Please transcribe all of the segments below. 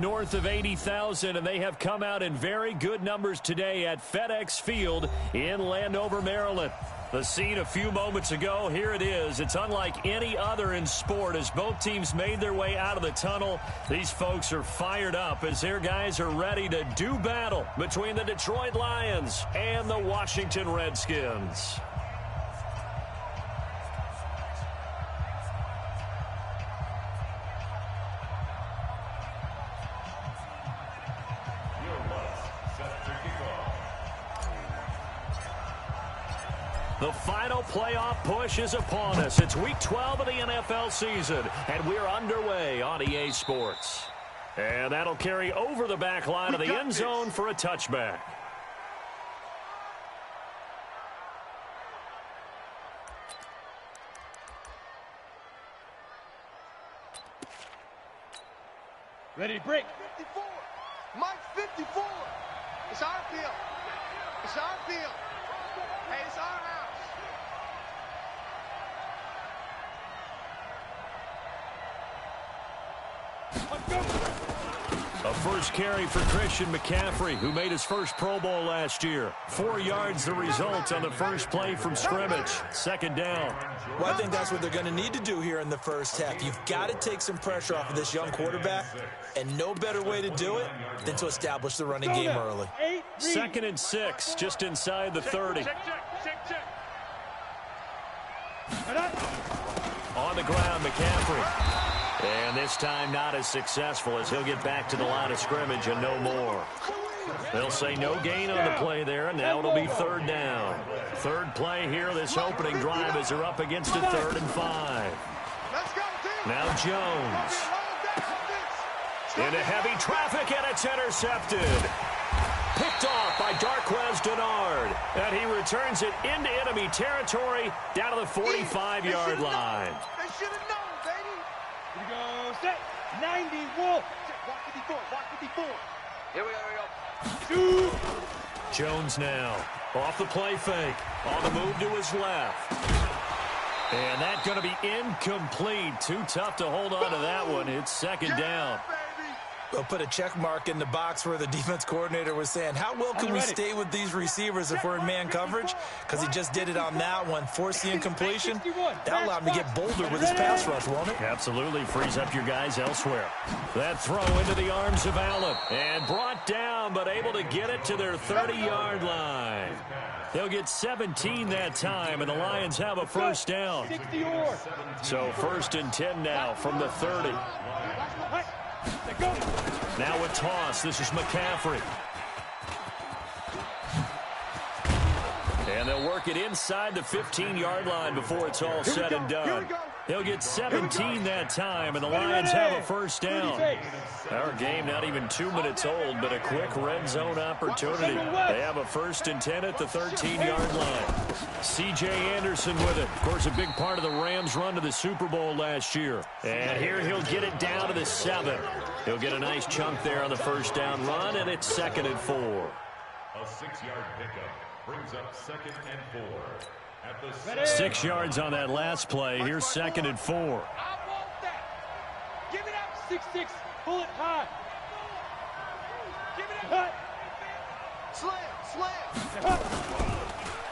North of 80,000, and they have come out in very good numbers today at FedEx Field in Landover, Maryland. The scene a few moments ago, here it is. It's unlike any other in sport as both teams made their way out of the tunnel. These folks are fired up as their guys are ready to do battle between the Detroit Lions and the Washington Redskins. The final playoff push is upon us. It's Week 12 of the NFL season, and we're underway on EA Sports. And that'll carry over the back line of the end zone for a touchback. Ready to break. 54. Mike 54. It's our field. It's our field. Hey, it's our house. A first carry for Christian McCaffrey, who made his first Pro Bowl last year. 4 yards the result on the first play from scrimmage. Second down. Well, I think that's what they're going to need to do here in the first half. You've got to take some pressure off of this young quarterback, and no better way to do it than to establish the running game early. 2nd and 6, just inside the 30. On the ground, McCaffrey. And this time not as successful as he'll get back to the line of scrimmage and no more. They'll say no gain on the play there, and now it'll be 3rd down. Third play here this opening drive as they're up against a 3rd and 5. Now Jones. Into heavy traffic, and it's intercepted. Picked off by Darqueze Dennard. And he returns it into enemy territory down to the 45-yard line. They should have known, baby. Here we go. Set. 90. Wolf. Walk 54. Walk 54. Here we go. Shoot. Jones now off the play fake. On the move to his left. And that's going to be incomplete. Too tough to hold on to that one. It's 2nd down. They'll put a check mark in the box where the defense coordinator was saying, how well can we stay with these receivers if we're in man coverage? Because he just did it on that one, forced the incompletion. That allowed him to get bolder with his pass rush, won't it? Absolutely frees up your guys elsewhere. That throw into the arms of Allen. And brought down, but able to get it to their 30-yard line. They'll get 17 that time, and the Lions have a first down. So 1st and 10 now from the 30. Now a toss. This is McCaffrey. And they'll work it inside the 15-yard line before it's all said and done. They'll get 17 that time, and the Lions have a first down. Our game not even 2 minutes old, but a quick red zone opportunity. They have a 1st and 10 at the 13-yard line. C.J. Anderson with it. Of course, a big part of the Rams' run to the Super Bowl last year. And here he'll get it down to the 7. He'll get a nice chunk there on the first down run, and it's 2nd and 4. A 6-yard pickup brings up 2nd and 4. At the 6 yards on that last play. Here's 2nd and 4. I want that. Give it up. 6-6. Pull it high. Give it up. Slam.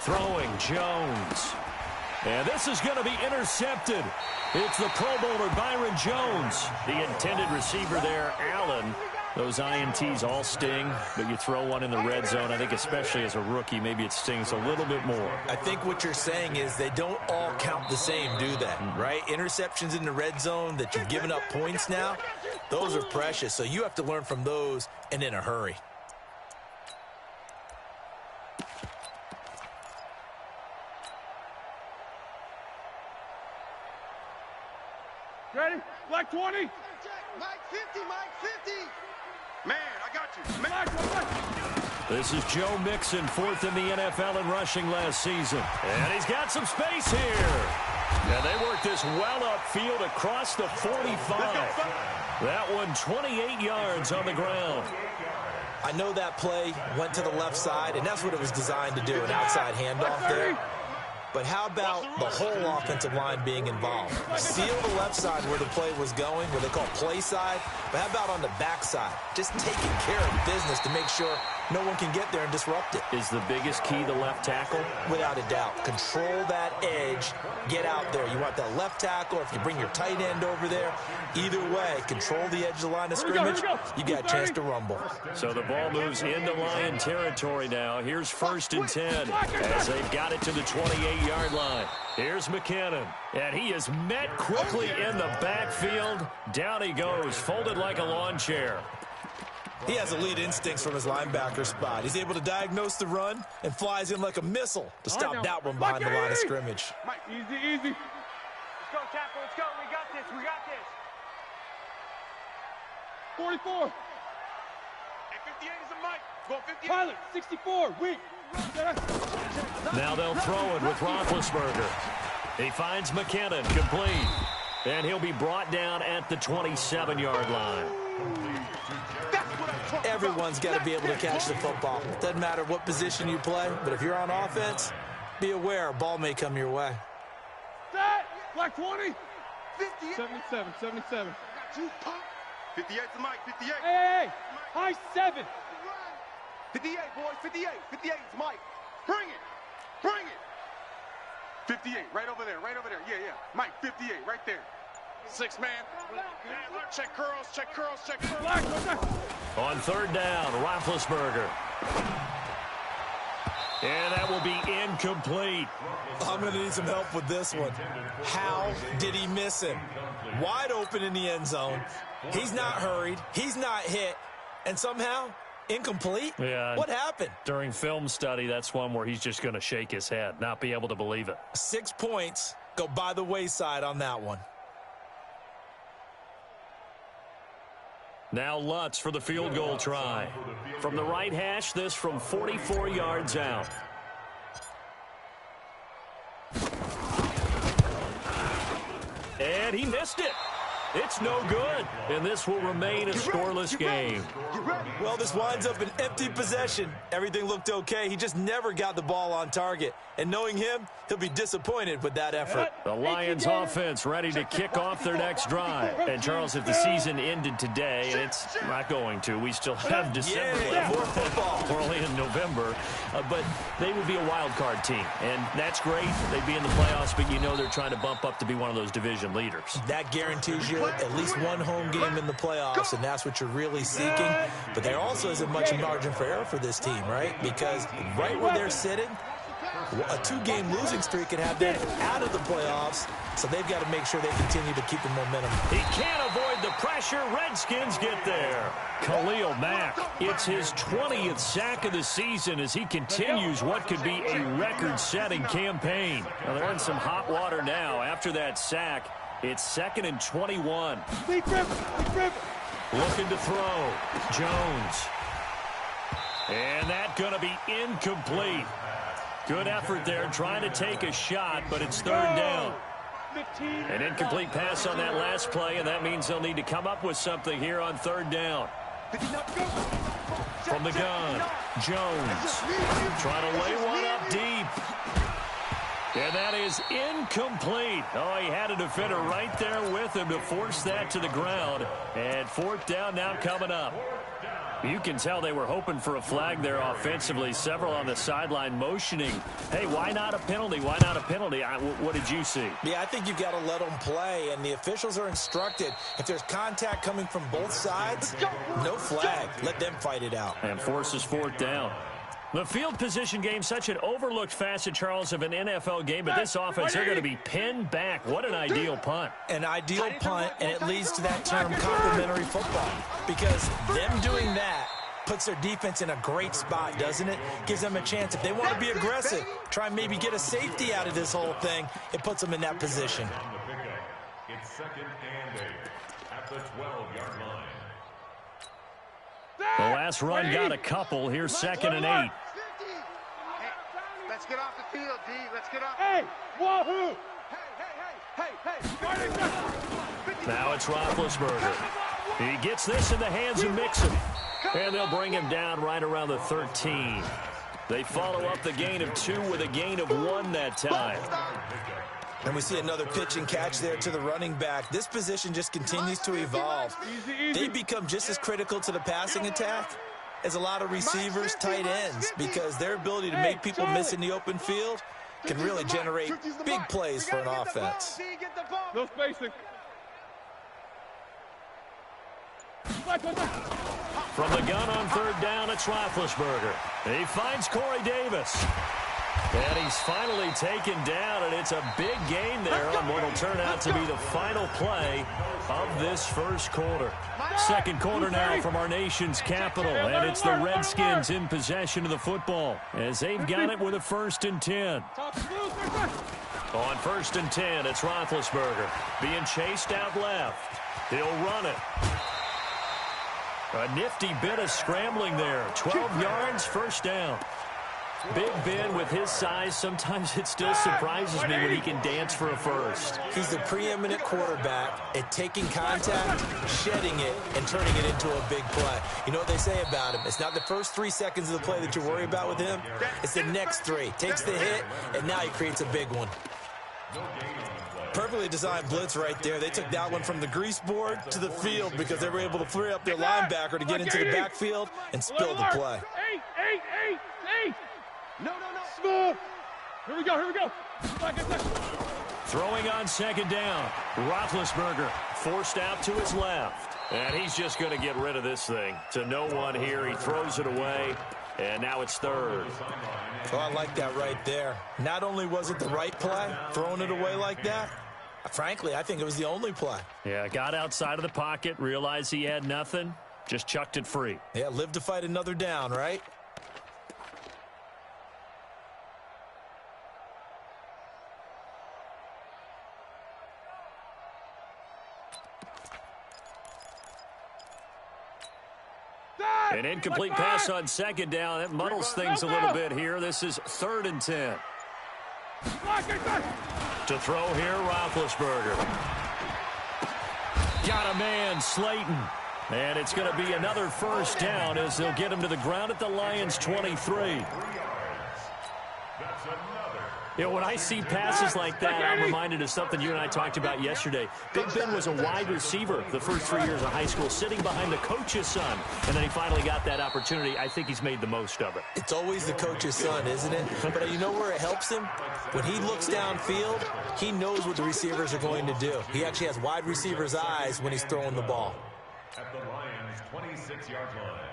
Throwing Jones. And this is going to be intercepted. It's the Pro Bowler Byron Jones. The intended receiver there, Allen. Those INTs all sting, but you throw one in the red zone. I think especially as a rookie, maybe it stings a little bit more. I think what you're saying is they don't all count the same, do they? Right? Interceptions in the red zone that you've given up points now, those are precious. So you have to learn from those and in a hurry. Ready? Black 20. Mike 50. Mike 50. Man, I got you. Man. This is Joe Mixon, 4th in the NFL in rushing last season. And he's got some space here. And they work this well upfield across the 45. That one 28 yards on the ground. I know that play went to the left side, and that's what it was designed to do, an outside handoff there. But how about the whole offensive line being involved? Seal the left side where the play was going, what they call play side. But how about on the back side? Just taking care of business to make sure no one can get there and disrupt it. Is the biggest key the left tackle? Without a doubt. Control that edge. Get out there. You want that left tackle. If you bring your tight end over there, either way, control the edge of the line of scrimmage. You got a chance to rumble. So the ball moves into Lion territory now. Here's 1st and 10 as they've got it to the 28-yard line. Here's McKinnon, and he is met quickly in the backfield. Down he goes, folded like a lawn chair. He has elite instincts from his linebacker spot. He's able to diagnose the run and flies in like a missile to stop that one behind the line of scrimmage. Mike, easy. Let's go, Capo. Let's go. We got this. 44. And 58 is a Mike. Go 58. Pilot, 64. Weak. Now they'll throw it with Roethlisberger. He finds McKinnon, complete. And he'll be brought down at the 27-yard line. Everyone's got to be able to catch the football. Doesn't matter what position you play, but if you're on offense, be aware a ball may come your way. Set. Black 20. 58. 77. 58 to Mike. 58. Hey. High 7. 58, boys. 58. 58 is Mike. Bring it. 58, right over there. Yeah. Mike, 58, right there. 6 man. Check curls. Black. On 3rd down, Roethlisberger. And that will be incomplete. I'm going to need some help with this one. How did he miss him? Wide open in the end zone. He's not hurried. He's not hit. And somehow, incomplete? Yeah. What happened? During film study, that's one where he's just going to shake his head, not be able to believe it. 6 points go by the wayside on that one. Now Lutz for the field goal try. From the right hash, this from 44 yards out. And he missed it. It's no good, and this will remain a scoreless game. Well, this winds up an empty possession. Everything looked okay. He just never got the ball on target. And knowing him, he'll be disappointed with that effort. The Lions offense ready to kick off their next drive. And, Charles, if the season ended today, and it's not going to, we still have December left. More football. We're only in November. But they would be a wild card team, and that's great. They'd be in the playoffs, but you know they're trying to bump up to be one of those division leaders. That guarantees you at least one home game in the playoffs, and that's what you're really seeking. But there also isn't much margin for error for this team, right? Because right where they're sitting, a 2-game losing streak could have them out of the playoffs, so they've got to make sure they continue to keep the momentum. He can't avoid the pressure. Redskins get there. Khalil Mack, it's his 20th sack of the season as he continues what could be a record-setting campaign. Now, they're in some hot water now after that sack. It's 2nd and 21. Looking to throw. Jones. And that's going to be incomplete. Good effort there, trying to take a shot, but it's 3rd down. An incomplete pass on that last play, and that means they'll need to come up with something here on 3rd down. From the gun, Jones trying to lay one up deep. And that is incomplete. Oh, he had a defender right there with him to force that to the ground. And 4th down now coming up. You can tell they were hoping for a flag there offensively. Several on the sideline motioning. Hey, why not a penalty? Why not a penalty? What did you see? Yeah, I think you've got to let them play, and the officials are instructed. If there's contact coming from both sides, no flag. Let them fight it out. And forces 4th down. The field position game, such an overlooked facet, Charles, of an NFL game, but this offense, they're going to be pinned back. What an ideal punt. An ideal punt, and it leads to that term complementary football, because them doing that puts their defense in a great spot, doesn't it? Gives them a chance. If they want to be aggressive, try and maybe get a safety out of this whole thing, it puts them in that position. It's 2nd and 8 at the 12-yard line. The last run got a couple. Here's 2nd and 8. Hey, let's get off the field, D. Let's get off. Hey, wahoo! Hey. Now it's Roethlisberger. He gets this in the hands of Mixon. And they'll bring him down right around the 13. They follow up the gain of 2 with a gain of 1 that time. And we see another pitch and catch there to the running back. This position just continues to evolve. They become just as critical to the passing attack as a lot of receivers, tight ends, because their ability to make people miss in the open field can really generate big plays for an offense. No spacing. From the gun on 3rd down, it's Roethlisberger. He finds Corey Davis. And he's finally taken down, and it's a big gain there on what will turn out to be the final play of this first quarter. Second quarter now from our nation's capital, and it's the Redskins in possession of the football as they've got it with a 1st and 10. On 1st and 10, it's Roethlisberger being chased out left. He'll run it. A nifty bit of scrambling there. 12 yards, 1st down. Big Ben with his size, sometimes it still surprises me when he can dance for a first. He's the preeminent quarterback at taking contact, shedding it, and turning it into a big play. You know what they say about him? It's not the first 3 seconds of the play that you worry about with him. It's the next 3. Takes the hit, and now he creates a big one. Perfectly designed blitz right there. They took that one from the grease board to the field because they were able to free up their linebacker to get into the backfield and spill the play. 8. No. Smooth. Here we go. Throwing on 2nd down. Roethlisberger forced out to his left. And he's just going to get rid of this thing. To no one here. He throws it away. And now it's 3rd. Oh, I like that right there. Not only was it the right play, throwing it away like that, frankly, I think it was the only play. Yeah, got outside of the pocket, realized he had nothing, just chucked it free. Yeah, live to fight another down, right? An incomplete pass on 2nd down. That muddles things a little bit here. This is 3rd and 10. To throw here, Roethlisberger. Got a man, Slayton. And it's going to be another 1st down as they'll get him to the ground at the Lions' 23. You know, when I see passes like that, I'm reminded of something you and I talked about yesterday. Big Ben was a wide receiver the first 3 years of high school, sitting behind the coach's son, and then he finally got that opportunity. I think he's made the most of it. It's always the coach's son, isn't it? But you know where it helps him? When he looks downfield, he knows what the receivers are going to do. He actually has wide receivers' eyes when he's throwing the ball. At the Lions' 26-yard line.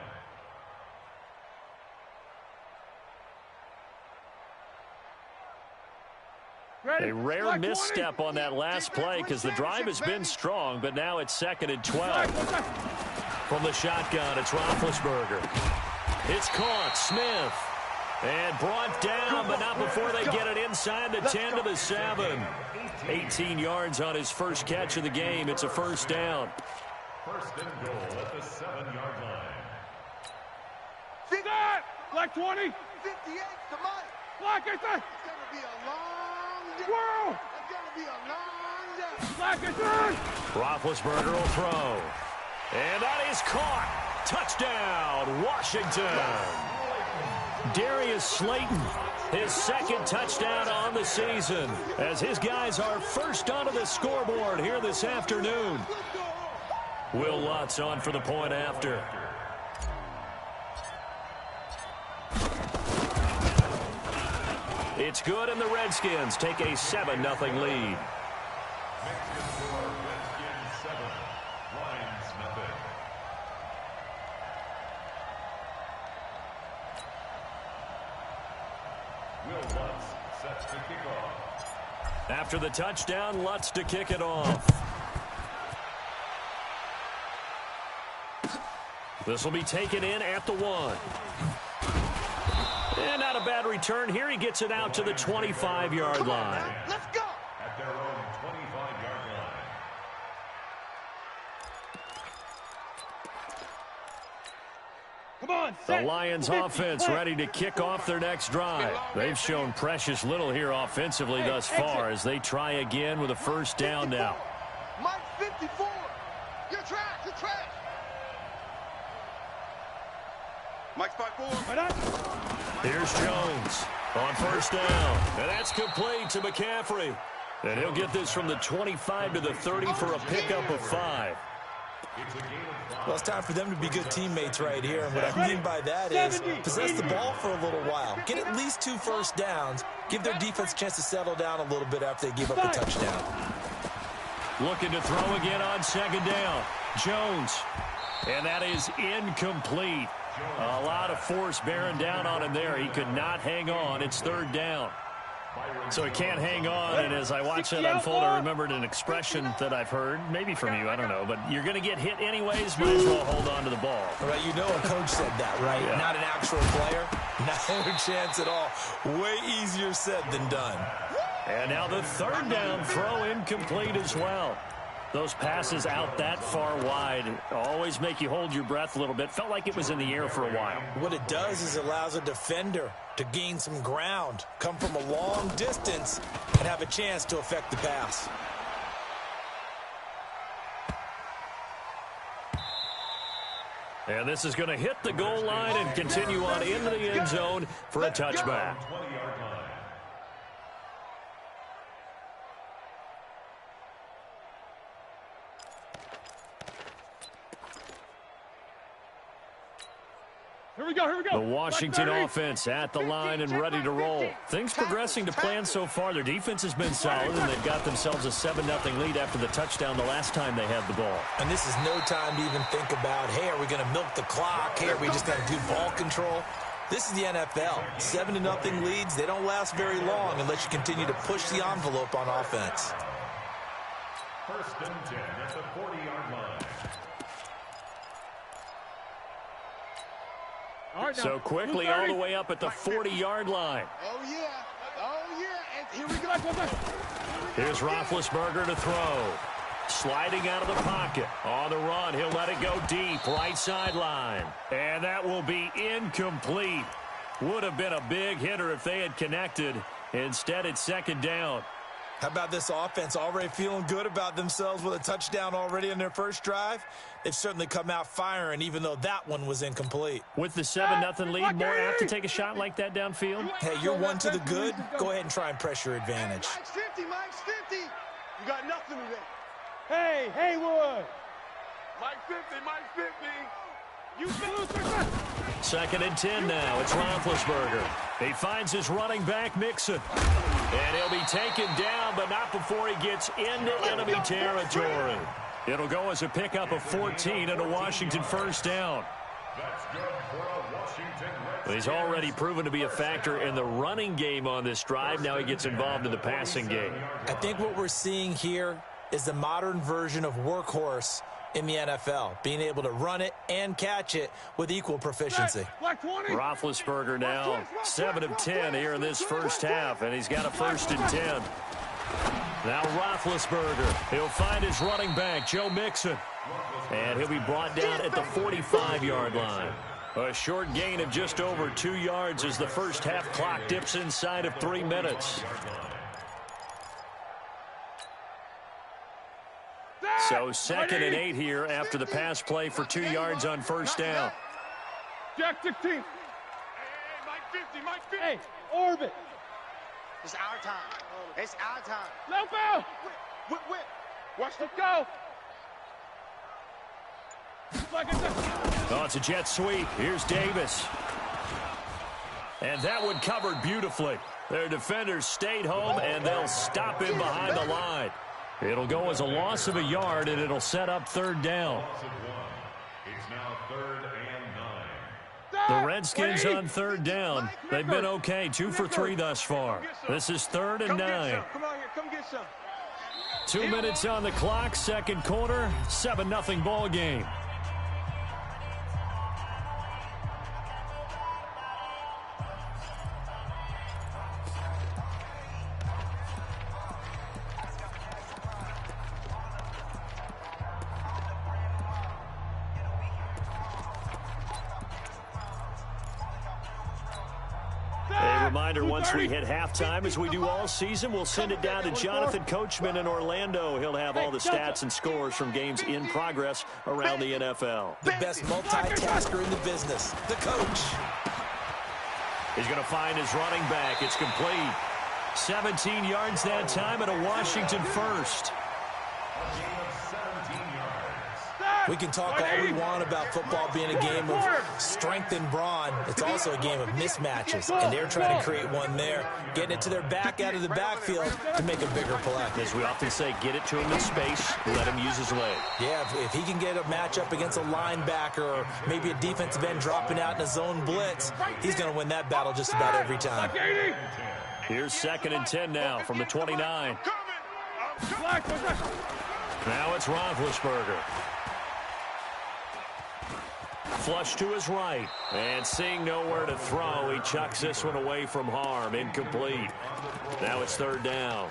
A rare misstep on that last play because the drive has been strong, but now it's 2nd and 12. From the shotgun, it's Roethlisberger. It's caught. Smith. And brought down, but not before they get it inside the 10 to the 7. 18 yards on his first catch of the game. It's a 1st down. 1st and goal at the 7-yard line. Black 20. 58 to Mike. Black, It's going to be a long day. Squirrel. It's going to be a long day. Black, Roethlisberger will throw. And that is caught. Touchdown, Washington. Darius Slayton, his 2nd touchdown on the season, as his guys are first onto the scoreboard here this afternoon. Will Lutz on for the point after. It's good, and the Redskins take a 7-0 lead. After the touchdown, Lutz to kick it off. This will be taken in at the 1. And not a bad return here. He gets it out to the 25-yard line. Let's go. At their own 25-yard line. Come on, The Lions offense ready to kick off their next drive. They've shown precious little here offensively thus far as they try again with a 1st down now. Mike 54. You're trash. Mike's 5-4. Right on. Here's Jones on first down. And that's complete to McCaffrey. And he'll get this from the 25 to the 30 for a pickup of 5. Well, it's time for them to be good teammates right here. And what I mean by that is possess the ball for a little while. Get at least 2 first downs. Give their defense a chance to settle down a little bit after they give up the touchdown. Looking to throw again on second down. Jones. And that is incomplete. A lot of force bearing down on him there. He could not hang on. It's third down. So he can't hang on, and as I watch that unfold, I remembered an expression that I've heard, maybe from you, I don't know, but you're going to get hit anyways, might as well hold on to the ball. All right, you know a coach said that, right? Yeah. Not an actual player. Not a chance at all. Way easier said than done. And now the third down throw incomplete as well. Those passes out that far wide always make you hold your breath a little bit. Felt like it was in the air for a while. What it does is it allows a defender to gain some ground, come from a long distance, and have a chance to affect the pass. And this is going to hit the goal line and continue on into the end zone for a touchback. Here we go, here we go. The Washington offense at the line and ready to roll. Things progressing to plan so far. Their defense has been solid, and they've got themselves a 7-0 lead after the touchdown the last time they had the ball. And this is no time to even think about, hey, are we going to milk the clock? Hey, are we just going to do ball control? This is the NFL. 7-0 leads, they don't last very long unless you continue to push the envelope on offense. First and 10 at the 40-yard line. Right, so quickly all the way up at the 40-yard line. Oh, yeah. Oh, yeah. And here we go. Here's Roethlisberger to throw. Sliding out of the pocket. On the run, he'll let it go deep, right sideline. And that will be incomplete. Would have been a big hitter if they had connected. Instead, it's second down. How about this offense already feeling good about themselves with a touchdown already in their first drive? They've certainly come out firing, even though that one was incomplete. With the 7-0 lead, more apt to take a shot like that downfield? Hey, you're one to the good. Go ahead and try and press your advantage. Mike's 50, Mike's 50. You got nothing today. Hey, Haywood. Mike 50, Mike 50. You lose. Second and 10 now. It's Roethlisberger. He finds his running back, Mixon. And he'll be taken down, but not before he gets into enemy territory. It'll go as a pickup of 14 and a Washington first down. That's good for a Washington Redskins. He's already proven to be a factor in the running game on this drive. Now he gets involved in the passing game. I think what we're seeing here is the modern version of workhorse in the NFL, being able to run it and catch it with equal proficiency. Roethlisberger now 7 of 10 here in this first half, and he's got a first and 10. Now Roethlisberger, he'll find his running back, Joe Mixon, and he'll be brought down at the 45-yard line. A short gain of just over 2 yards as the first half clock dips inside of 3 minutes. So second and 8 here after the pass play for 2 yards on first down. Jack 16. Hey, Mike 50, Mike 50. Hey, orbit. It's our time. It's our time. Low ball. Whip. Watch it go. Oh, it's a jet sweep. Here's Davis. And that one covered beautifully. Their defenders stayed home, and they'll stop him behind the line. It'll go as a loss of a yard, and it'll set up third down. It's now 3rd and 9. The Redskins on third down. They've been okay, 2 for 3 thus far. This is 3rd and 9. Come on here, come get some. 2 minutes on the clock, second quarter, 7-0 ball game. Reminder, once we hit halftime, as we do all season, we'll send it down to Jonathan Coachman in Orlando. He'll have all the stats and scores from games in progress around the NFL. The best multitasker in the business, the coach. He's going to find his running back. It's complete. 17 yards that time and a Washington first. We can talk all we want about football being a game of strength and brawn. It's also a game of mismatches, and they're trying to create one there, getting it to their back out of the backfield to make a bigger play. As we often say, get it to him in space, let him use his leg. Yeah, if he can get a matchup against a linebacker or maybe a defensive end dropping out in a zone blitz, he's going to win that battle just about every time. Here's 2nd and 10 now from the 29. Now it's Roethlisberger. Flush to his right, and seeing nowhere to throw, he chucks this one away from harm. Incomplete. Now it's 3rd down.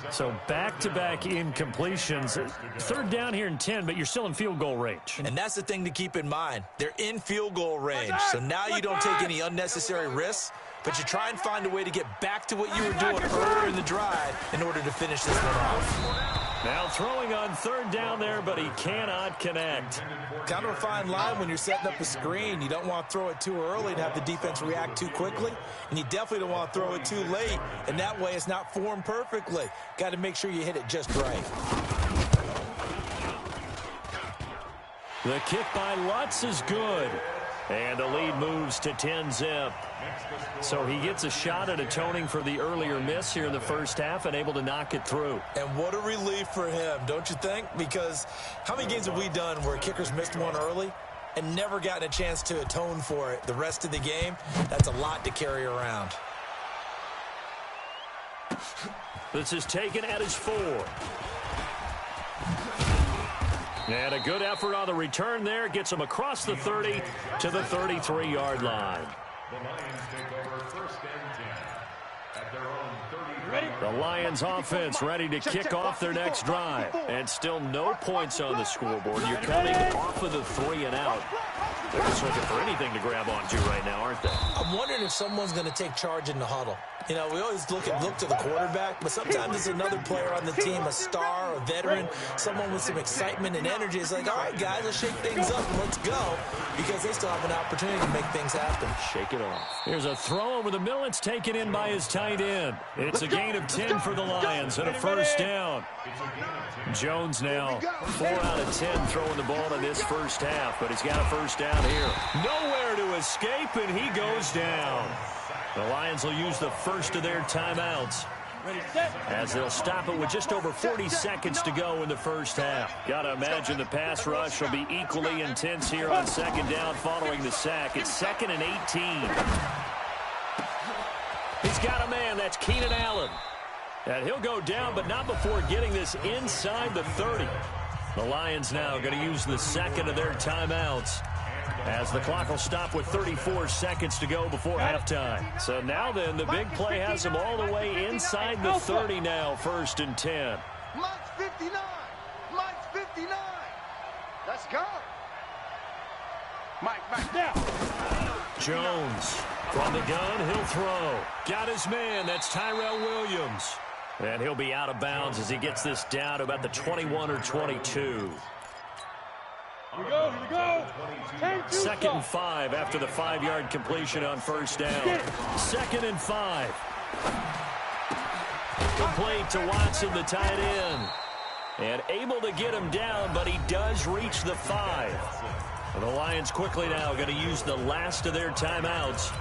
So back-to-back incompletions. 3rd down here in 10, but you're still in field goal range. And that's the thing to keep in mind. They're in field goal range, so now you don't take any unnecessary risks, but you try and find a way to get back to what you were doing earlier in the drive in order to finish this one off. Now throwing on 3rd down there, but he cannot connect. Kind of a fine line when you're setting up a screen. You don't want to throw it too early and have the defense react too quickly, and you definitely don't want to throw it too late, and that way it's not formed perfectly. Got to make sure you hit it just right. The kick by Lutz is good. And the lead moves to 10-zip. So he gets a shot at atoning for the earlier miss here in the first half and able to knock it through. And what a relief for him, don't you think? Because how many games have we done where kickers missed one early and never gotten a chance to atone for it the rest of the game? That's a lot to carry around. This is taken at his 4. And a good effort on the return there. Gets him across the 30 to the 33-yard line. The Lions take over 1st and 10 at their own 30. The Lions offense ready to kick off their next drive. And still no points on the scoreboard. You're coming off of the 3 and out. They're just looking for anything to grab onto right now, aren't they? I'm wondering if someone's going to take charge in the huddle. You know, we always look to the quarterback, but sometimes it's another player on the team, a star, a veteran, someone with some excitement and energy. It's like, all right, guys, let's shake things up and let's go, because they still have an opportunity to make things happen. Shake it off. Here's a throw over the middle. It's taken in by his tight end. It's a gain of 10 for the Lions and a first down. Jones now 4 out of 10 throwing the ball in this first half, but he's got a first down here. Nowhere to escape, and he goes down. The Lions will use the first of their timeouts as they'll stop it with just over 40 seconds to go in the first half. Got to imagine the pass rush will be equally intense here on 2nd down following the sack. It's 2nd and 18. He's got a man. That's Keenan Allen. And he'll go down, but not before getting this inside the 30. The Lions now going to use the 2nd of their timeouts, as the clock will stop with 34 seconds to go before halftime. So now then, the big play has them all the way inside the 30 now, 1st and 10. Mike's 59. Mike's 59. Let's go. Mike, now. Jones from the gun, he'll throw. Got his man, that's Tyrell Williams. And he'll be out of bounds as he gets this down to about the 21 or 22. Here we go. 2nd and 5 after the 5-yard completion on first down. 2nd and 5. Complete to Watson, the tight end. And able to get him down, but he does reach the 5. And the Lions quickly now going to use the last of their timeouts,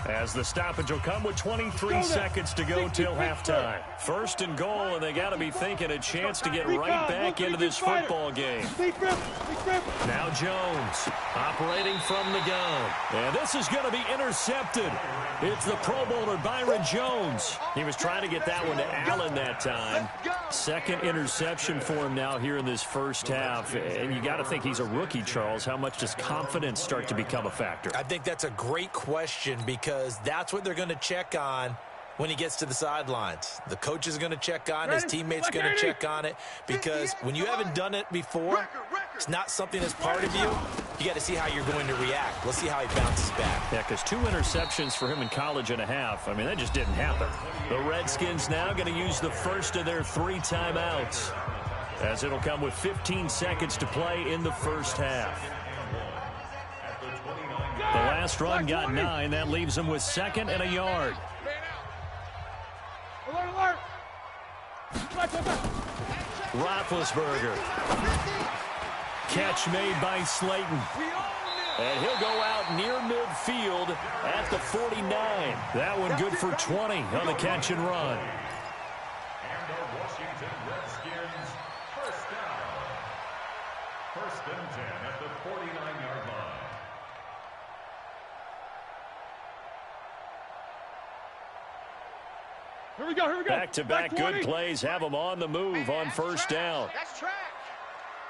as the stoppage will come with 23 seconds to go till halftime. 1st and goal, and they got to be thinking a chance to get right back into this football game. Now Jones operating from the gun. And this is going to be intercepted. It's the Pro Bowler Byron Jones. He was trying to get that one to Allen that time. 2nd interception for him now here in this first half. And you got to think he's a rookie, Charles. How much does confidence start to become a factor? I think that's a great question, because that's what they're going to check on when he gets to the sidelines. The coach is going to check on it. His teammates are going to check on it, because when you haven't done it before, it's not something that's part of you. You got to see how you're going to react. We'll see how he bounces back. Yeah, because 2 interceptions for him in college and a half. I mean, that just didn't happen. The Redskins now going to use the first of their 3 timeouts, as it'll come with 15 seconds to play in the first half. The last run got 9. That leaves him with 2nd and a yard. Alert, alert. Roethlisberger. Catch made by Slayton. And he'll go out near midfield at the 49. That one good for 20 on the catch and run. And the Washington Redskins first down. 1st and 10 at the 49-yard line. Here we go, here we go. Back-to-back good plays have them on the move on first down. That's track.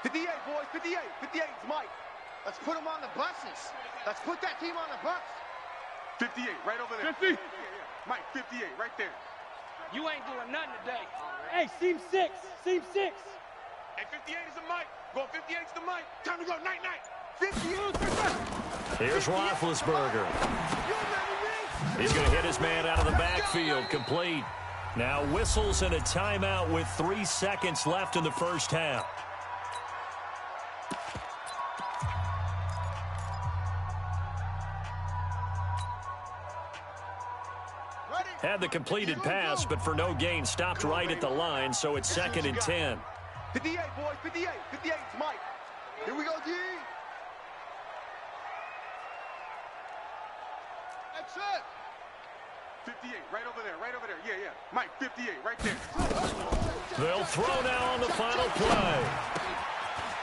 58, boys, 58. 58 is Mike. Let's put him on the buses. Let's put that team on the bus. 58, right over there. 50. Yeah. Mike, 58, right there. You ain't doing nothing today. Hey, seam 6. Seam 6. Hey, 58 is the Mike. Go 58 is the Mike. Time to go, night. 58. Here's Roethlisberger. He's going to hit his man out of the backfield, complete. Now whistles and a timeout with 3 seconds left in the first half. Had the completed pass, but for no gain, stopped right at the line, so it's 2nd and 10. 58, boys, 58. 58 is Mike. Here we go, G. That's it. 58, right over there. Yeah. Mike, 58, right there. They'll throw now on the final play.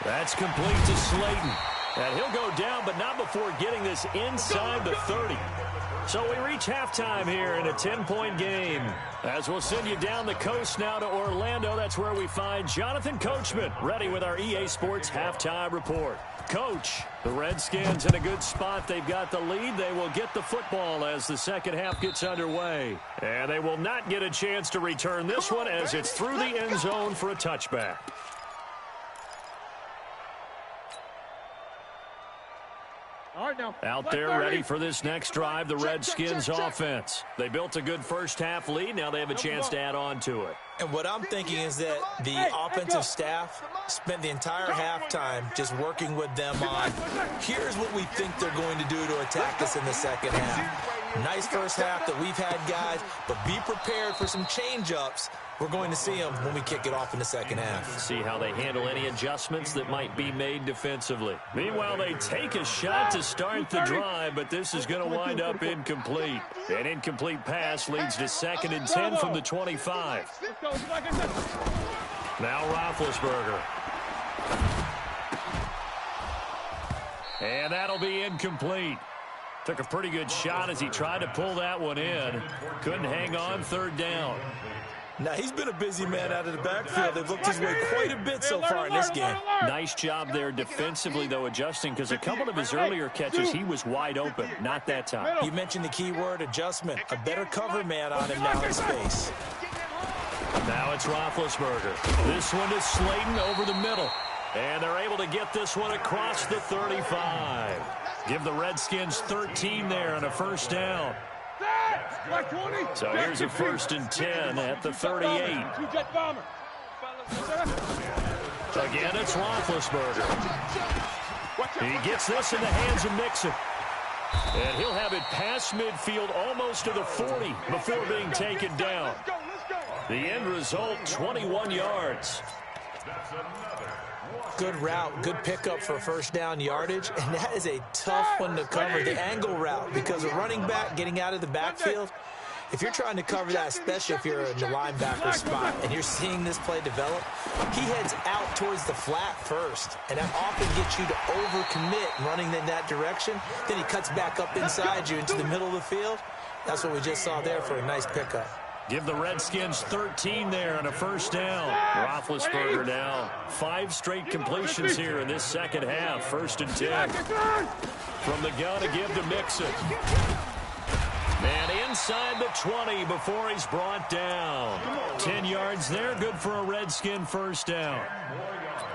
That's complete to Slayton. And he'll go down, but not before getting this inside the 30. So we reach halftime here in a 10-point game. As we'll send you down the coast now to Orlando, that's where we find Jonathan Coachman, ready with our EA Sports Halftime Report. Coach, the Redskins in a good spot. They've got the lead. They will get the football as the second half gets underway. And they will not get a chance to return this one as it's through the end zone for a touchback. All right, now. Out there ready for this next drive, the Redskins offense. They built a good first half lead. Now they have a chance to add on to it. And what I'm thinking is that the offensive staff spent the entire halftime just working with them on, here's what we think they're going to do to attack us in the second half. Nice first half that we've had, guys, but be prepared for some change-ups. We're going to see them when we kick it off in the second half. See how they handle any adjustments that might be made defensively. Meanwhile, they take a shot to start the drive, but this is going to wind up incomplete. An incomplete pass leads to 2nd and 10 from the 25. Now Roethlisberger. And that'll be incomplete. Took a pretty good shot as he tried to pull that one in. Couldn't hang on, 3rd down. Now, he's been a busy man out of the backfield. They've looked his way quite a bit so far in this game. Nice job there defensively, though, adjusting, because a couple of his earlier catches, he was wide open. Not that time. You mentioned the key word, adjustment. A better cover man on him now in space. Now it's Roethlisberger. This one to Slayton over the middle. And they're able to get this one across the 35. Give the Redskins 13 there on a first down. So here's a 1st and 10 at the 38. Again, it's Roethlisberger. He gets this in the hands of Mixon. And he'll have it past midfield almost to the 40 before being taken down. The end result, 21 yards. Good route, good pickup for first down yardage, and that is a tough one to cover, the angle route, because a running back getting out of the backfield, if you're trying to cover that, especially if you're in the linebacker spot and you're seeing this play develop, he heads out towards the flat first, and that often gets you to overcommit running in that direction. Then he cuts back up inside you into the middle of the field. That's what we just saw there for a nice pickup. Give the Redskins 13 there on a first down. Roethlisberger now. 5 straight completions here in this second half. 1st and 10. From the gun to give to Mixon. And inside the 20 before he's brought down. 10 yards there. Good for a Redskin first down.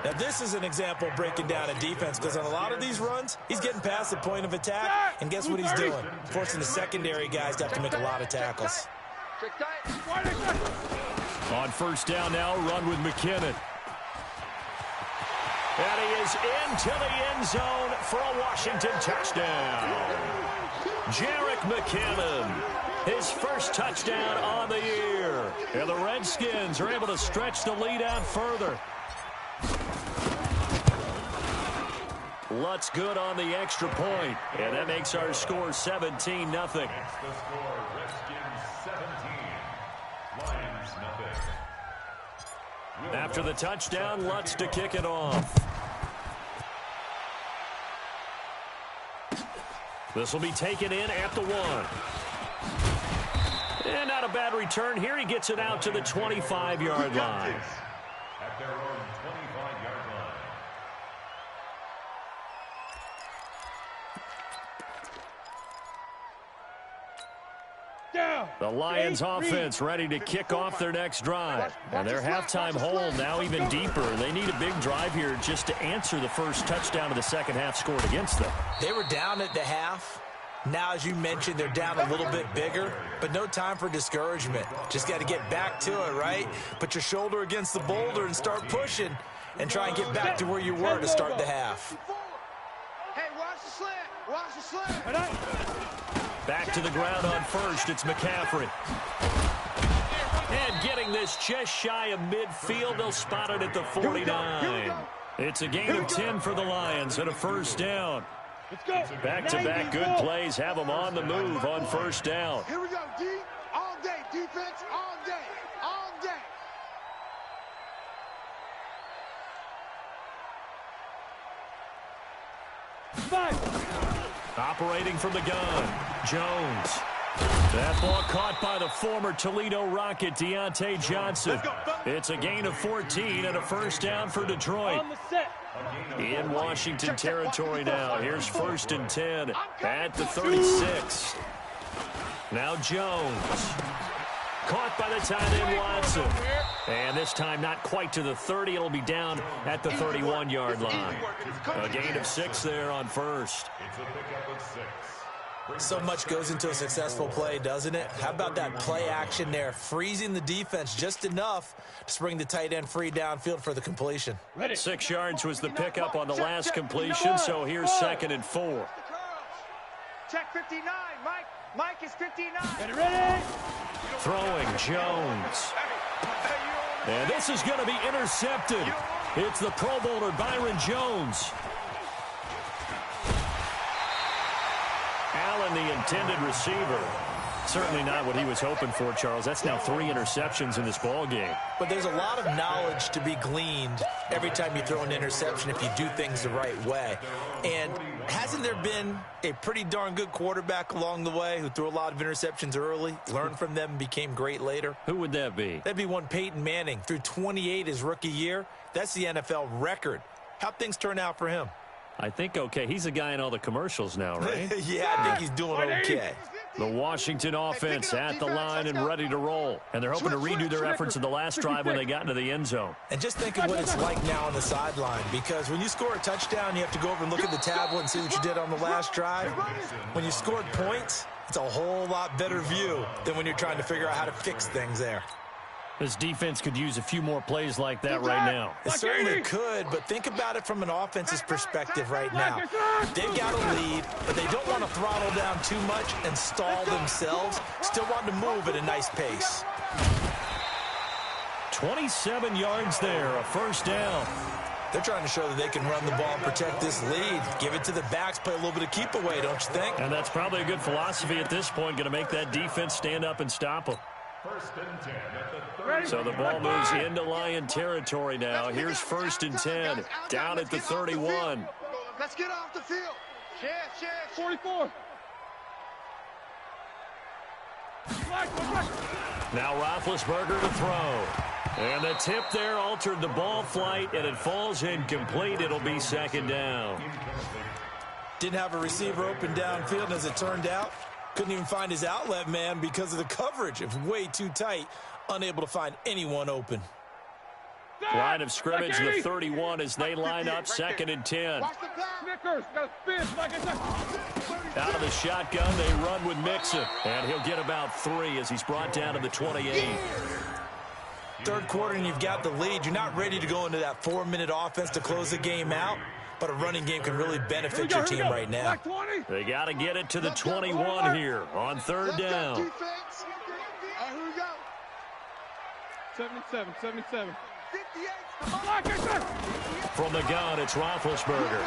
Now, this is an example of breaking down a defense, because on a lot of these runs, he's getting past the point of attack, and guess what he's doing? Forcing the secondary guys to have to make a lot of tackles. On first down now, run with McKinnon. And he is into the end zone for a Washington touchdown. Jerick McKinnon, his first touchdown on the year. And the Redskins are able to stretch the lead out further. Lutz good on the extra point, and that makes our score 17-0. That's the score. Redskins 17, Lions nothing. After the touchdown, Lutz to kick it off. This will be taken in at the 1. And not a bad return here. He gets it out to the 25-yard line. At their own 25-yard line. Down. The Lions offense ready to kick off their next drive. And their halftime hole now even deeper. They need a big drive here just to answer the first touchdown of the second half scored against them. They were down at the half. Now, as you mentioned, they're down a little bit bigger, but no time for discouragement. Just got to get back to it, right? Put your shoulder against the boulder and start pushing and try and get back to where you were to start the half. Hey, watch the slant. Watch the slant. Back to the ground on first, it's McCaffrey. And getting this just shy of midfield, they'll spot it at the 49. It's a gain of 10 for the Lions and a first down. Back-to-back good plays have them on the move on first down. Here we go, D. All day, defense, all day, all day. Operating from the gun, Jones. That ball caught by the former Toledo Rocket, Deontay Johnson. It's a gain of 14 and a first down for Detroit. In Washington territory now. Here's first and 10 at the 36. Now Jones. Caught by the tight end Watson. And this time not quite to the 30. It'll be down at the 31-yard line. A gain of 6 there on first. It's a pickup of 6. So much goes into a successful play, doesn't it? How about that play action there, freezing the defense just enough to spring the tight end free downfield for the completion. 6 yards was the pickup on the last completion, so here's second and 4. Check 59, Mike. Mike is 59. Ready? Throwing Jones. And this is going to be intercepted. It's the Pro Bowler Byron Jones. Allen, the intended receiver. Certainly not what he was hoping for, Charles. That's now 3 interceptions in this ball game. But there's a lot of knowledge to be gleaned every time you throw an interception if you do things the right way. And hasn't there been a pretty darn good quarterback along the way who threw a lot of interceptions early, learned from them, and became great later? Who would that be? That'd be one Peyton Manning. Threw 28 his rookie year. That's the NFL record. How'd things turn out for him? I think okay. He's a guy in all the commercials now, right? Yeah, I think he's doing okay. The Washington offense at the line and ready to roll. And they're hoping to redo their efforts in the last drive when they got into the end zone. And just think of what it's like now on the sideline, because when you score a touchdown, you have to go over and look at the tablet and see what you did on the last drive. When you scored points, it's a whole lot better view than when you're trying to figure out how to fix things there. This defense could use a few more plays like that right now. It certainly could, but think about it from an offense's perspective right now. They've got a lead, but they don't want to throttle down too much and stall themselves. Still want to move at a nice pace. 27 yards there, a first down. They're trying to show that they can run the ball and protect this lead. Give it to the backs, play a little bit of keep away, don't you think? And that's probably a good philosophy at this point, going to make that defense stand up and stop them. First and 10 at the 30. So the ball moves into Lion territory now. Here's first and 10, down at the 31. Let's get off the field. Chance. 44. Now Roethlisberger to throw. And the tip there altered the ball flight, and it falls incomplete. It'll be second down. Didn't have a receiver open downfield, and as it turned out, couldn't even find his outlet man because of the coverage. It was way too tight, unable to find anyone open. Line of scrimmage, the 31 as they line up, second and 10. Snickers, got a spin, Out of the shotgun, they run with Mixon. And he'll get about 3 as he's brought down to the 28. Third quarter and you've got the lead. You're not ready to go into that 4-minute offense to close the game out. but a running game can really benefit your team right now. They got to get it to the 21 here on third down. Defense. All right, here we go. 77, 77. 58. From the gun, it's Roethlisberger.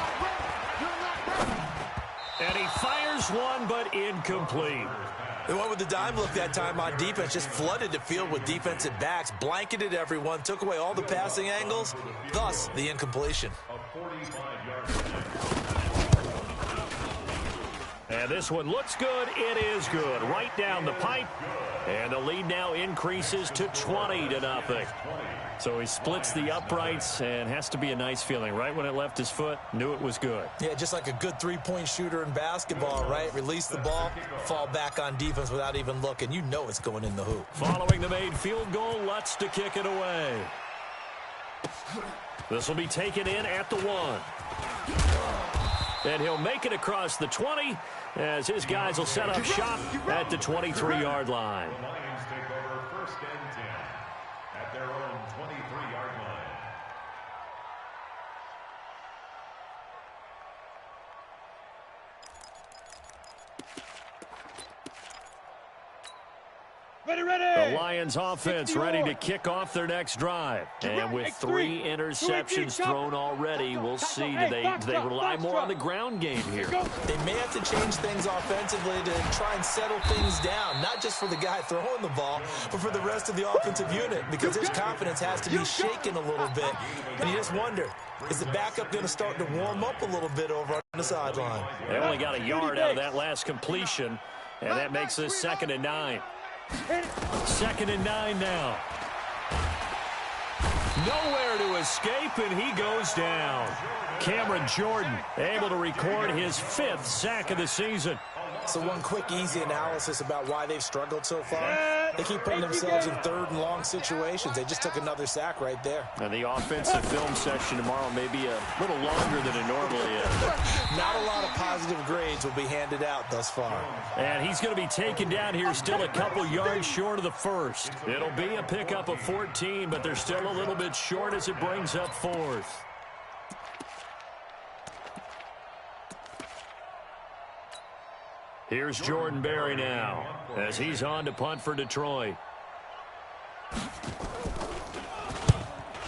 And he fires one, but incomplete. They went with the dime look that time on defense, just flooded the field with defensive backs, blanketed everyone, took away all the passing angles, thus the incompletion. And this one looks good. It is good. Right down the pipe. And the lead now increases to 20-0. So he splits the uprights, and has to be a nice feeling. Right when it left his foot, knew it was good. Yeah, just like a good three-point shooter in basketball, right? Release the ball, fall back on defense without even looking. You know it's going in the hoop. Following the made field goal, Lutz to kick it away. This will be taken in at the 1. And he'll make it across the 20 as his guys will set up shop at the 23-yard line. The Lions take over 1st and 10 at their own 23-yard line. The Lions offense ready to kick off their next drive. And with 3 interceptions thrown already, we'll see, do they rely more on the ground game here? They may have to change things offensively to try and settle things down, not just for the guy throwing the ball, but for the rest of the offensive unit, because his confidence has to be shaken a little bit. And you just wonder, is the backup going to start to warm up a little bit over on the sideline? They only got a yard out of that last completion, and that makes this 2nd and 9. 2nd and 9 now. Nowhere to escape, and he goes down. Cameron Jordan able to record his 5th sack of the season. So one quick, easy analysis about why they've struggled so far. They keep putting themselves in 3rd and long situations. They just took another sack right there. And the offensive film session tomorrow may be a little longer than it normally is. Not a lot of positive grades will be handed out thus far. And he's going to be taken down here still a couple yards short of the 1st. It'll be a pickup of 14, but they're still a little bit short as it brings up 4th. Here's Jordan Berry now as he's on to punt for Detroit.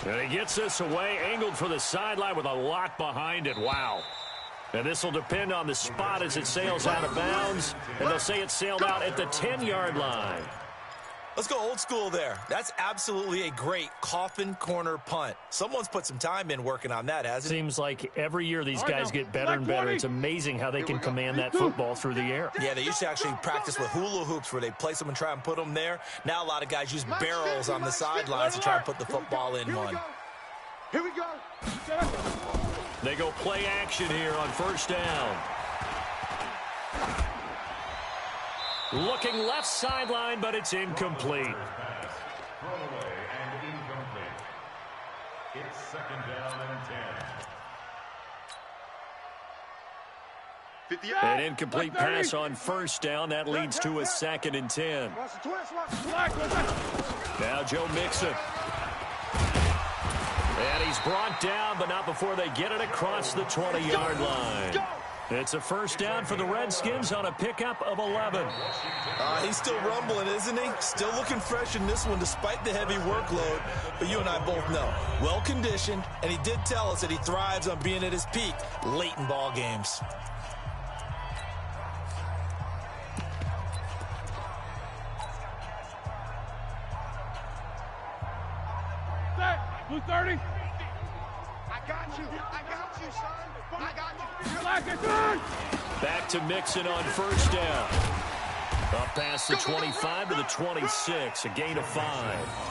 And he gets this away, angled for the sideline with a lot behind it. Wow. And this will depend on the spot as it sails out of bounds. And they'll say it sailed out at the 10-yard line. Let's go old school there. That's absolutely a great coffin corner punt. Someone's put some time in working on that, hasn't it? Seems like every year these guys get better and better. It's amazing how they can command that football through the air. Yeah, they used to actually practice with hula hoops where they place them and try and put them there. Now a lot of guys use barrels on the sidelines to try and put the football in one. Here we go. They go play action here on 1st down. Looking left sideline, but it's incomplete. Thrown away and incomplete. It's 2nd down and 10. An incomplete pass on 1st down. That leads to a 2nd and 10. Now Joe Mixon. And he's brought down, but not before they get it across the 20-yard line. It's a 1st down for the Redskins on a pickup of 11. He's still rumbling, isn't he? Still looking fresh in this one despite the heavy workload. But you and I both know, well-conditioned, and he did tell us that he thrives on being at his peak late in ball games. Blue 30. I got you, son. I got you. Black it, turn. Back to Mixon on 1st down. Up past the 25 to the 26, a gain of 5.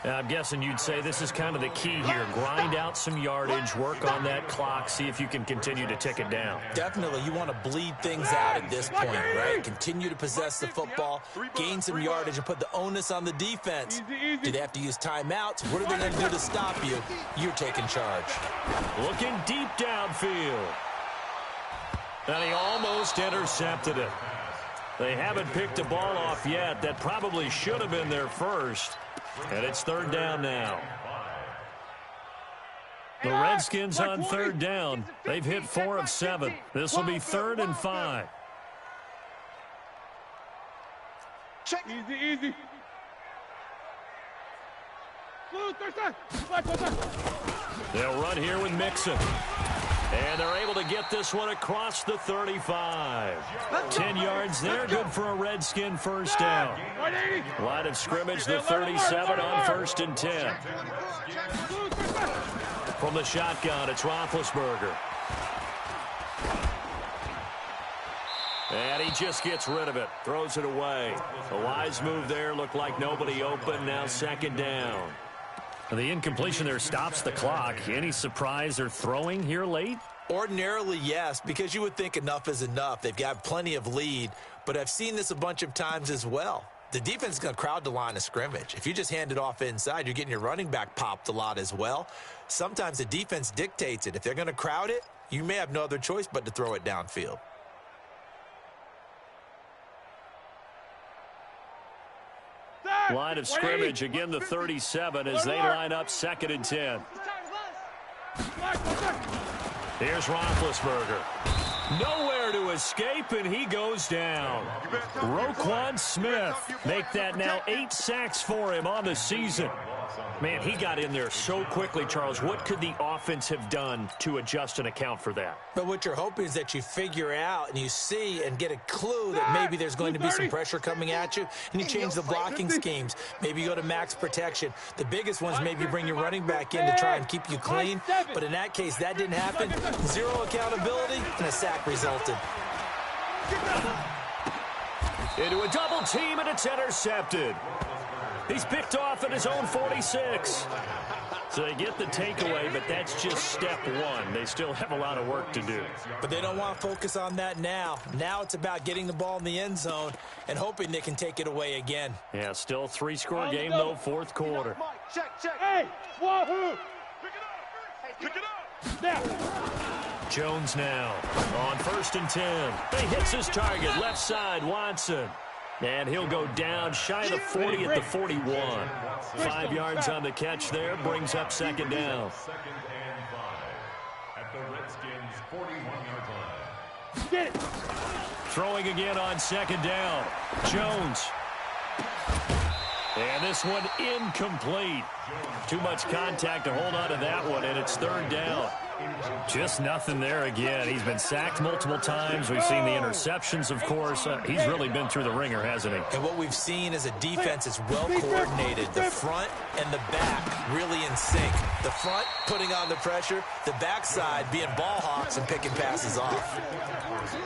Now, I'm guessing you'd say this is kind of the key here. Grind out some yardage, work on that clock, see if you can continue to tick it down. Definitely, you want to bleed things out at this point, right? Continue to possess the football, gain some yardage, and put the onus on the defense. Do they have to use timeouts? What are they going to do to stop you? You're taking charge. Looking deep downfield. And he almost intercepted it. They haven't picked a ball off yet. That probably should have been their first. And it's 3rd down now. The Redskins on third down. They've hit 4 of 7. This will be 3rd and 5. Easy. They'll run here with Mixon. And they're able to get this one across the 35. 10 yards there, good for a Redskin first down. Line of scrimmage, the 37 on 1st and 10. From the shotgun, it's Roethlisberger. And he just gets rid of it, throws it away. A wise move there, looked like nobody open, now 2nd down. The incompletion there stops the clock. Any surprise they're throwing here late? Ordinarily, yes, because you would think enough is enough. They've got plenty of lead, but I've seen this a bunch of times as well. The defense is going to crowd the line of scrimmage. If you just hand it off inside, you're getting your running back popped a lot as well. Sometimes the defense dictates it. If they're going to crowd it, you may have no other choice but to throw it downfield. Line of scrimmage, again the 37 as they line up 2nd and 10. Here's Roethlisberger. Nowhere to escape, and he goes down. Roquan Smith make that now 8 sacks for him on the season. Man, he got in there so quickly, Charles. What could the offense have done to adjust and account for that? But what you're hoping is that you figure out and you see and get a clue that maybe there's going to be some pressure coming at you, and you change the blocking schemes. Maybe you go to max protection. The biggest ones maybe bring your running back in to try and keep you clean. But in that case, that didn't happen. 0 accountability, and a sack resulted. Into a double team, and it's intercepted. He's picked off at his own 46. So they get the takeaway, but that's just step one. They still have a lot of work to do. But they don't want to focus on that now. Now it's about getting the ball in the end zone and hoping they can take it away again. Yeah, still 3-score game, though, 4th quarter. Check. Hey, wahoo! Pick it up. Now. Jones now on 1st and 10. He hits his target, left side, Watson. And he'll go down shy of the 40 at the 41. 5 yards on the catch there, brings up 2nd down. 2nd and 5 at the Redskins' 41-yard line. Get it. Throwing again on 2nd down. Jones. And this one incomplete. Too much contact to hold on to that one, and it's 3rd down. Just nothing there again. He's been sacked multiple times. We've seen the interceptions, of course. He's really been through the ringer, hasn't he? And what we've seen is a defense that's well coordinated. The front and the back really in sync. The front putting on the pressure, the backside being ball hawks and picking passes off.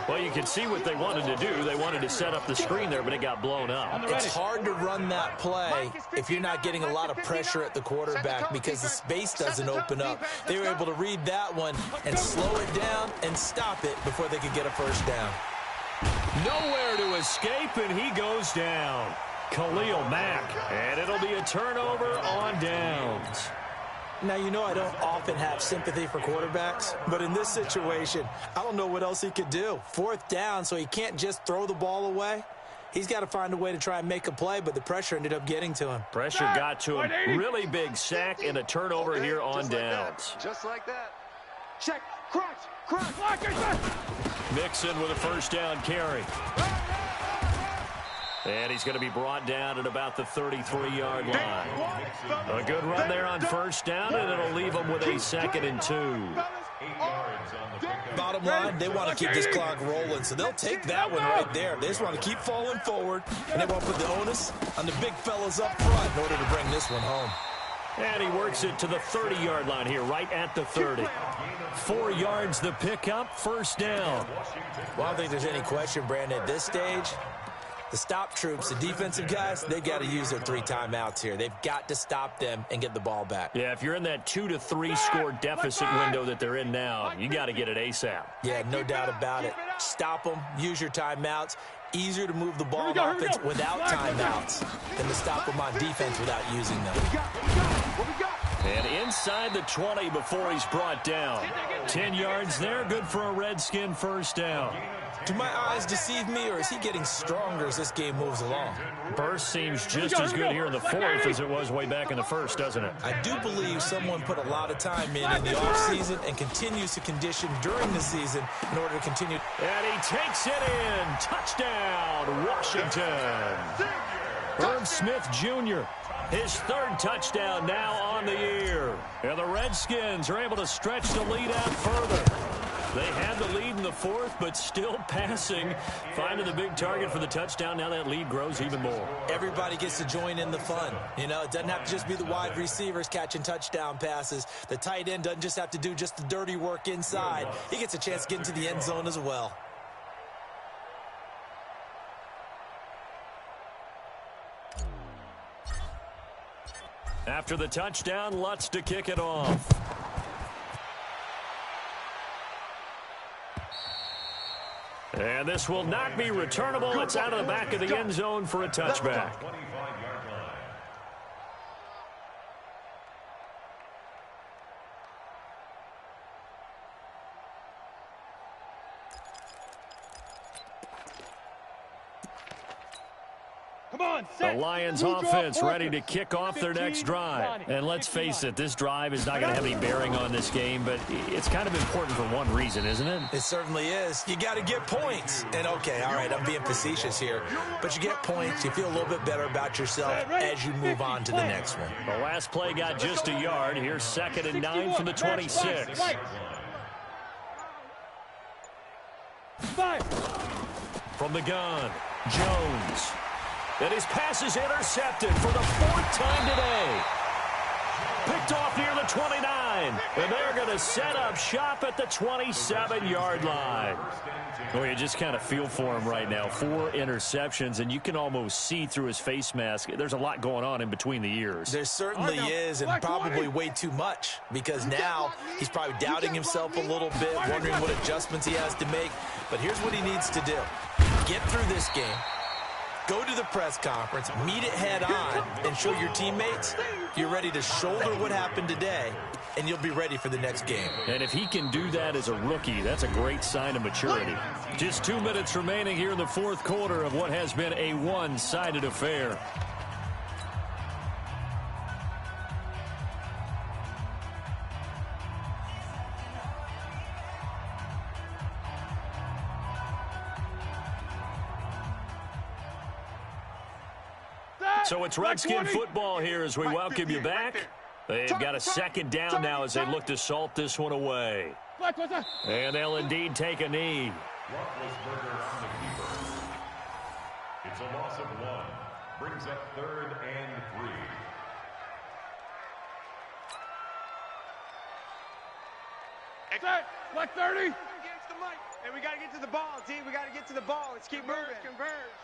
Well, you can see what they wanted to do. They wanted to set up the screen there, but it got blown up. It's hard to run that play if you're not getting a lot of pressure at the quarterback because the space doesn't open up. They were able to read that one and slow it down and stop it before they could get a 1st down. Nowhere to escape, and he goes down. Khalil Mack, and it'll be a turnover on downs. Now, you know I don't often have sympathy for quarterbacks, but in this situation, I don't know what else he could do. 4th down, so he can't just throw the ball away. He's got to find a way to try and make a play, but the pressure ended up getting to him. Pressure got to him. Really big sack and a turnover here on downs. Just like that. Check. Crunch. Mixon with a 1st down carry. And he's going to be brought down at about the 33-yard line. A good run there on 1st down, and it'll leave him with a 2nd and 2. 8 yards on the pickup. Bottom line, they want to keep this clock rolling, so they'll take that one right there. They just want to keep falling forward, and they want to put the onus on the big fellas up front in order to bring this one home. And he works it to the 30-yard line here, right at the 30. 4 yards the pickup, 1st down. Well, I don't think there's any question, Brandon, at this stage. The stop troops, the defensive guys, they've got to use their 3 timeouts here. They've got to stop them and get the ball back. Yeah, if you're in that 2 to 3 score deficit window that they're in now, you got to get it ASAP. Yeah, no doubt about it. Stop them, use your timeouts. Easier to move the ball on offense without timeouts than to stop them on defense without using them. And inside the 20 before he's brought down. 10 yards there, good for a Redskin 1st down. Do my eyes deceive me, or is he getting stronger as this game moves along? Burst seems just as good here in the fourth as it was way back in the first, doesn't it? I do believe someone put a lot of time in the offseason and continues to condition during the season in order to continue. And he takes it in. Touchdown, Washington. Herb Smith Jr., his third touchdown now on the year. And the Redskins are able to stretch the lead out further. They had the lead in the fourth, but still passing. Finding the big target for the touchdown. Now that lead grows even more. Everybody gets to join in the fun. You know, it doesn't have to just be the wide receivers catching touchdown passes. The tight end doesn't just have to do just the dirty work inside. He gets a chance to get into the end zone as well. After the touchdown, Lutz to kick it off. And this will not be returnable. It's out of the back of the end zone for a touchback. The Lions offense ready to kick off their next drive. And let's face it, this drive is not going to have any bearing on this game, but it's kind of important for one reason, isn't it? It certainly is. You got to get points. And, okay, all right, I'm being facetious here. But you get points, you feel a little bit better about yourself as you move on to the next one. The last play got just a yard. Here's 2nd and 9 from the 26. From the gun, Jones. And his pass is intercepted for the 4th time today. Picked off near the 29. And they're going to set up shop at the 27-yard line. Oh, you just kind of feel for him right now. 4 interceptions, and you can almost see through his face mask. There's a lot going on in between the ears. There certainly is, and probably way too much, because now he's probably doubting himself a little bit, wondering what adjustments he has to make. But here's what he needs to do. Get through this game. Go to the press conference, meet it head on, and show your teammates you're ready to shoulder what happened today, and you'll be ready for the next game. And if he can do that as a rookie, that's a great sign of maturity. Just 2 minutes remaining here in the fourth quarter of what has been a one-sided affair. So it's Redskin football here as we welcome you back. They've got a 2nd down now as they look to salt this one away. And they'll indeed take a knee. Roethlisberger on the keeper. It's a loss of 1. Brings up 3rd and 3. Black 30. Against the mic. And we got to get to the ball, team. We got to get to the ball. Let's keep moving. Converge.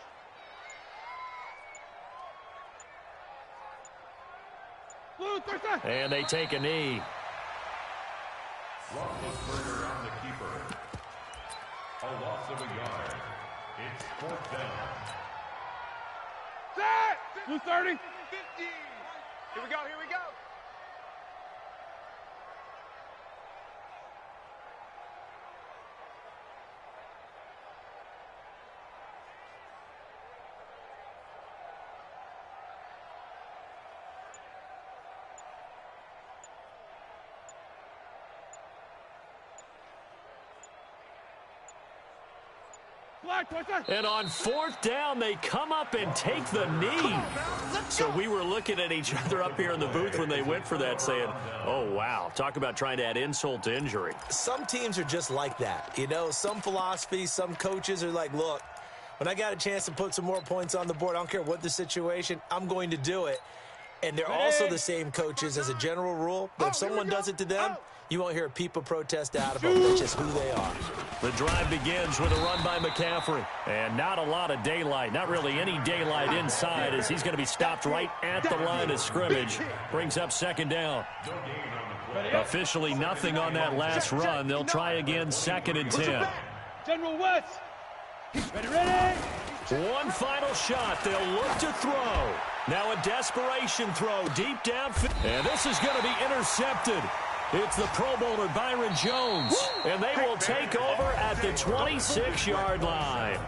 And they take a knee. Roethlisberger on the keeper. A loss of a yard. It's 4th down. Set! 230. 15. Here we go. Here we go. And on 4th down, they come up and take the knee. So we were looking at each other up here in the booth when they went for that saying, oh, wow, talk about trying to add insult to injury. Some teams are just like that. You know, some philosophies, some coaches are like, look, when I got a chance to put some more points on the board, I don't care what the situation, I'm going to do it. And they're also the same coaches as a general rule. But if someone does it to them, you won't hear a peep of protest out of them. That's just who they are. The drive begins with a run by McCaffrey. And not a lot of daylight, not really any daylight inside as he's going to be stopped right at the line of scrimmage. Brings up 2nd down. Officially nothing on that last run. They'll try again 2nd and 10. General West. Ready. One final shot. They'll look to throw. Now a desperation throw deep downfield. And this is going to be intercepted. It's the Pro Bowler Byron Jones. And they will take over at the 26-yard line.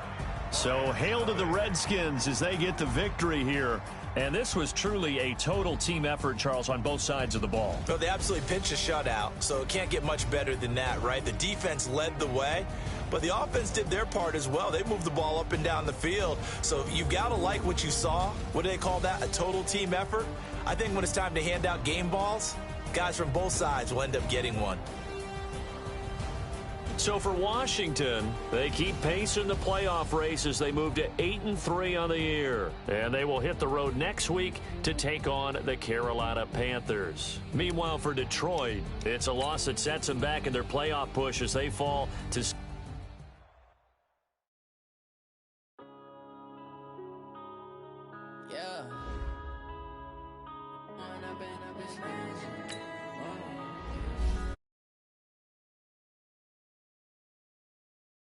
So hail to the Redskins as they get the victory here. And this was truly a total team effort, Charles, on both sides of the ball. Well, they absolutely pitched a shutout, so it can't get much better than that, right? The defense led the way, but the offense did their part as well. They moved the ball up and down the field. So you've got to like what you saw. What do they call that? A total team effort? I think when it's time to hand out game balls, guys from both sides will end up getting one. So for Washington, they keep pace in the playoff race as they move to 8-3 on the year. And they will hit the road next week to take on the Carolina Panthers. Meanwhile, for Detroit, it's a loss that sets them back in their playoff push as they fall to... Yeah.